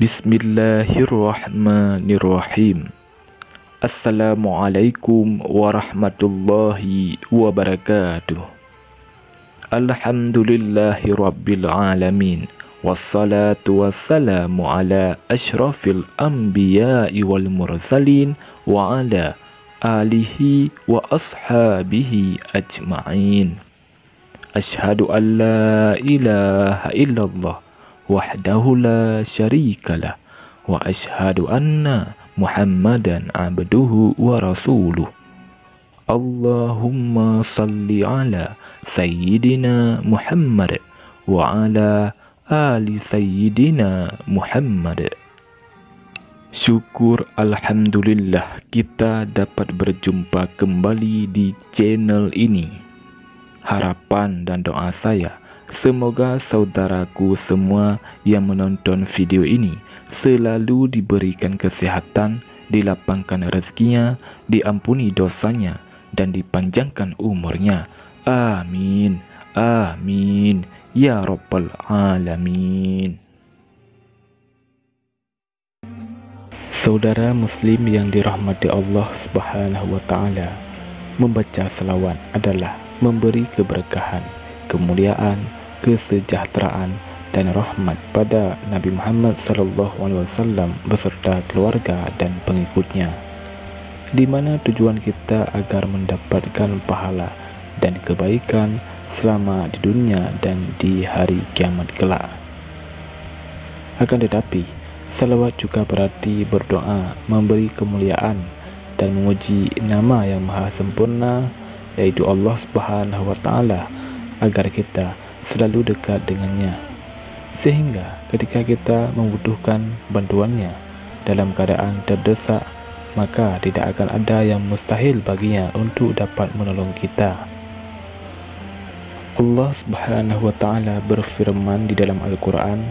Bismillahirrahmanirrahim. Assalamualaikum warahmatullahi wabarakatuh. Alhamdulillahi rabbil alamin. Wassalatu wassalamu ala ashrafil anbiya'i wal mursalin wa ala alihi wa ashabihi ajma'in. Ashhadu an la ilaha illallah wahdahu la syarikalah wa ashhadu anna Muhammadan abduhu wa rasuluh. Allahumma salli ala sayyidina Muhammad wa ala ali sayyidina Muhammad. Syukur alhamdulillah kita dapat berjumpa kembali di channel ini. Harapan dan doa saya, semoga saudaraku semua yang menonton video ini selalu diberikan kesehatan, dilapangkan rezekinya, diampuni dosanya, dan dipanjangkan umurnya. Amin. Amin. Ya Rabbal Alamin. Saudara muslim yang dirahmati Allah Subhanahu wa Ta'ala, membaca selawat adalah memberi keberkahan, kemuliaan, kesejahteraan dan rahmat pada Nabi Muhammad SAW beserta keluarga dan pengikutnya, di mana tujuan kita agar mendapatkan pahala dan kebaikan selama di dunia dan di hari kiamat kelak. Akan tetapi, salawat juga berarti berdoa, memberi kemuliaan dan memuji nama yang maha sempurna, yaitu Allah Subhanahu wa Ta'ala, agar kita selalu dekat dengannya, sehingga ketika kita membutuhkan bantuannya dalam keadaan terdesak, maka tidak akan ada yang mustahil baginya untuk dapat menolong kita. Allah Subhanahu wa Ta'ala berfirman di dalam Al-Quran,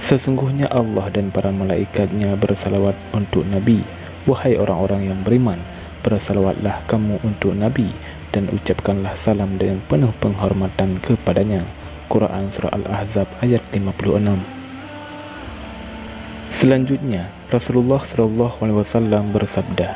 sesungguhnya Allah dan para malaikatnya bersalawat untuk Nabi. Wahai orang-orang yang beriman, bersalawatlah kamu untuk Nabi dan ucapkanlah salam dengan penuh penghormatan kepadanya. Quran Surah Al-Ahzab ayat 56. Selanjutnya, Rasulullah SAW bersabda,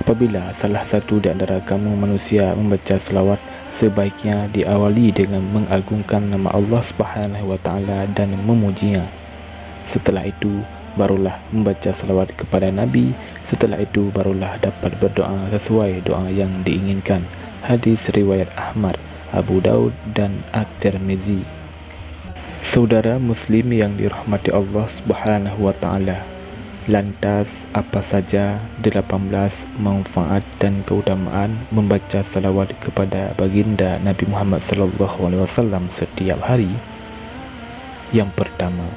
apabila salah satu di antara kamu manusia membaca selawat, sebaiknya diawali dengan mengagungkan nama Allah Subhanahu wa Ta'ala dan memujinya. Setelah itu barulah membaca selawat kepada Nabi. Setelah itu barulah dapat berdoa sesuai doa yang diinginkan. Hadis riwayat Ahmad, Abu Daud dan At-Tirmizi. Saudara muslim yang dirahmati Allah Subhanahu wa Ta'ala, lantas apa saja 18 manfaat dan keutamaan membaca salawat kepada baginda Nabi Muhammad SAW setiap hari? Yang pertama,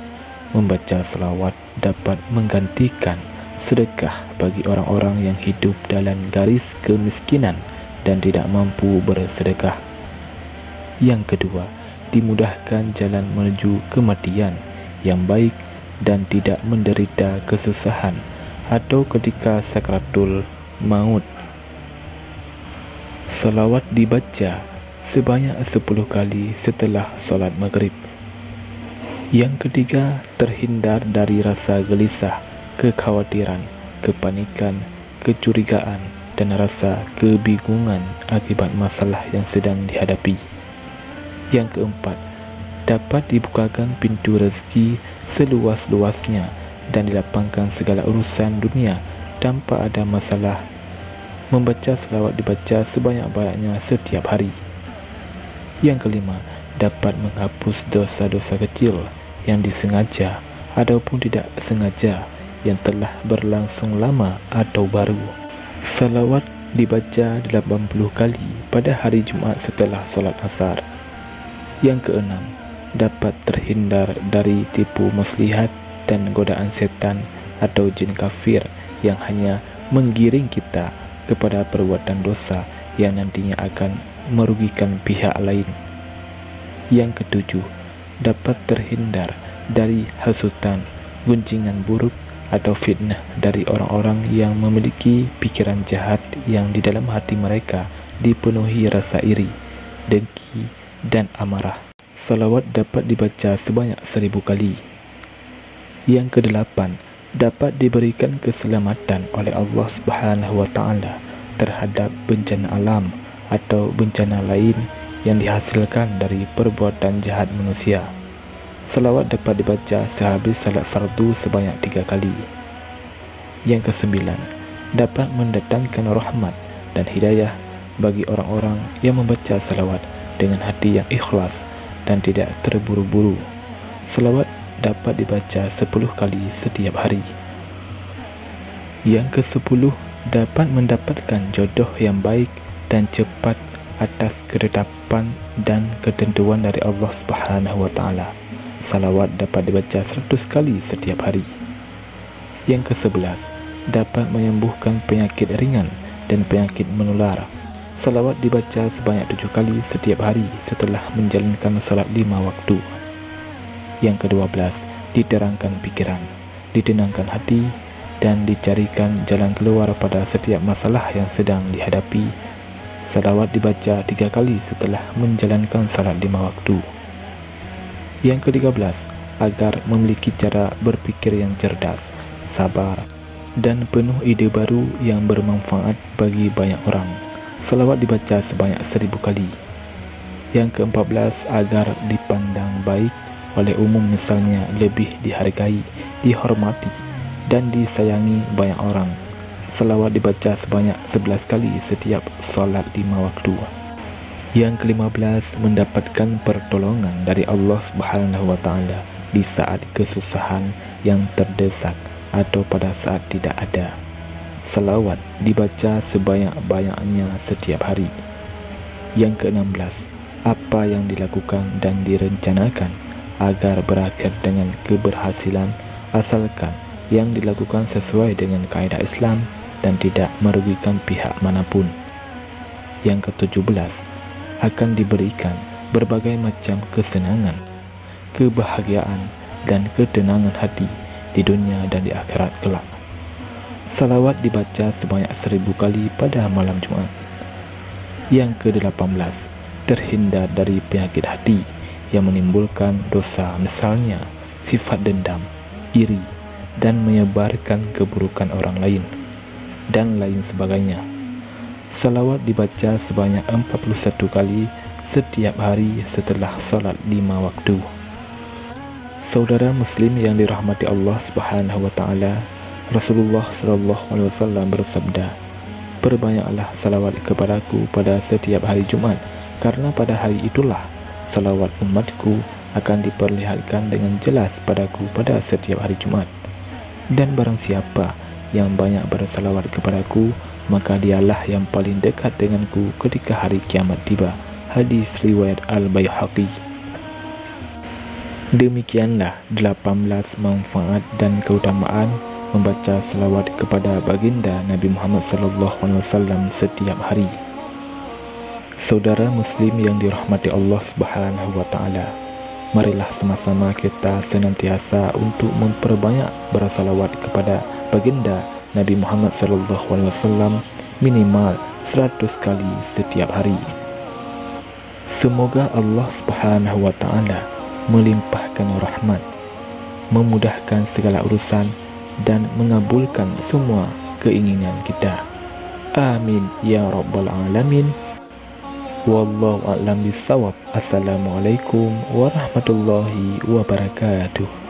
membaca salawat dapat menggantikan sedekah bagi orang-orang yang hidup dalam garis kemiskinan dan tidak mampu bersedekah. Yang kedua, dimudahkan jalan menuju kematian yang baik dan tidak menderita kesusahan atau ketika sakratul maut. Salawat dibaca sebanyak 10 kali setelah solat maghrib. Yang ketiga, terhindar dari rasa gelisah, kekhawatiran, kepanikan, kecurigaan, dan rasa kebingungan akibat masalah yang sedang dihadapi. Yang keempat, dapat dibukakan pintu rezeki seluas-luasnya dan dilapangkan segala urusan dunia tanpa ada masalah. Membaca selawat dibaca sebanyak-banyaknya setiap hari. Yang kelima, dapat menghapus dosa-dosa kecil yang disengaja ataupun tidak sengaja yang telah berlangsung lama atau baru. Salawat dibaca 80 kali pada hari Jumat setelah solat asar. Yang keenam, dapat terhindar dari tipu muslihat dan godaan setan atau jin kafir yang hanya menggiring kita kepada perbuatan dosa yang nantinya akan merugikan pihak lain. Yang ketujuh, dapat terhindar dari hasutan, gunjingan buruk atau fitnah dari orang-orang yang memiliki pikiran jahat yang di dalam hati mereka dipenuhi rasa iri, dengki, dan amarah. Salawat dapat dibaca sebanyak 1000 kali. Yang kedelapan, dapat diberikan keselamatan oleh Allah Subhanahu wa taala terhadap bencana alam atau bencana lain yang dihasilkan dari perbuatan jahat manusia. Salawat dapat dibaca sehabis salat fardu sebanyak 3 kali. Yang kesembilan, dapat mendatangkan rahmat dan hidayah bagi orang-orang yang membaca salawat dengan hati yang ikhlas dan tidak terburu-buru. Salawat dapat dibaca 10 kali setiap hari. Yang ke-10, dapat mendapatkan jodoh yang baik dan cepat atas ketetapan dan ketentuan dari Allah Subhanahu wa taala. Salawat dapat dibaca 100 kali setiap hari. Yang ke-11, dapat menyembuhkan penyakit ringan dan penyakit menular. Salawat dibaca sebanyak 7 kali setiap hari setelah menjalankan salat 5 waktu. Yang ke-12, diterangkan pikiran, ditenangkan hati, dan dicarikan jalan keluar pada setiap masalah yang sedang dihadapi. Salawat dibaca 3 kali setelah menjalankan salat 5 waktu. Yang ke-13, agar memiliki cara berpikir yang cerdas, sabar, dan penuh ide baru yang bermanfaat bagi banyak orang. Salawat dibaca sebanyak 1000 kali. Yang ke-14, agar dipandang baik oleh umum, misalnya lebih dihargai, dihormati, dan disayangi banyak orang. Salawat dibaca sebanyak 11 kali setiap salat 5 waktu. Yang ke-15, mendapatkan pertolongan dari Allah Subhanahu wa taala di saat kesusahan yang terdesak atau pada saat tidak ada. Salawat dibaca sebanyak-banyaknya setiap hari. Yang ke-16, apa yang dilakukan dan direncanakan agar berakhir dengan keberhasilan asalkan yang dilakukan sesuai dengan kaidah Islam dan tidak merugikan pihak manapun. Yang ke-17, akan diberikan berbagai macam kesenangan, kebahagiaan, dan ketenangan hati di dunia dan di akhirat kelak. Salawat dibaca sebanyak 1000 kali pada malam Jumat. Yang ke-18, terhindar dari penyakit hati yang menimbulkan dosa, misalnya sifat dendam, iri, dan menyebarkan keburukan orang lain, dan lain sebagainya. Salawat dibaca sebanyak 41 kali setiap hari setelah salat 5 waktu. Saudara muslim yang dirahmati Allah Subhanahu wa taala, Rasulullah SAW bersabda, "Perbanyaklah salawat kepadaku pada setiap hari Jumat, karena pada hari itulah salawat umatku akan diperlihatkan dengan jelas padaku pada setiap hari Jumat. Dan barang siapa yang banyak bersalawat kepadaku, maka dialah yang paling dekat denganku ketika hari kiamat tiba." Hadis riwayat Al-Baihaqi. Demikianlah 18 manfaat dan keutamaan membaca salawat kepada baginda Nabi Muhammad SAW setiap hari. Saudara muslim yang dirahmati Allah Subhanahu wa taala, marilah sama-sama kita senantiasa untuk memperbanyak bersalawat kepada baginda Nabi Muhammad SAW minimal 100 kali setiap hari. Semoga Allah Subhanahu wa taala melimpahkan rahmat, memudahkan segala urusan, dan mengabulkan semua keinginan kita. Amin ya rabbal alamin. Wallahu a'lam bishawab. Assalamualaikum warahmatullahi wabarakatuh.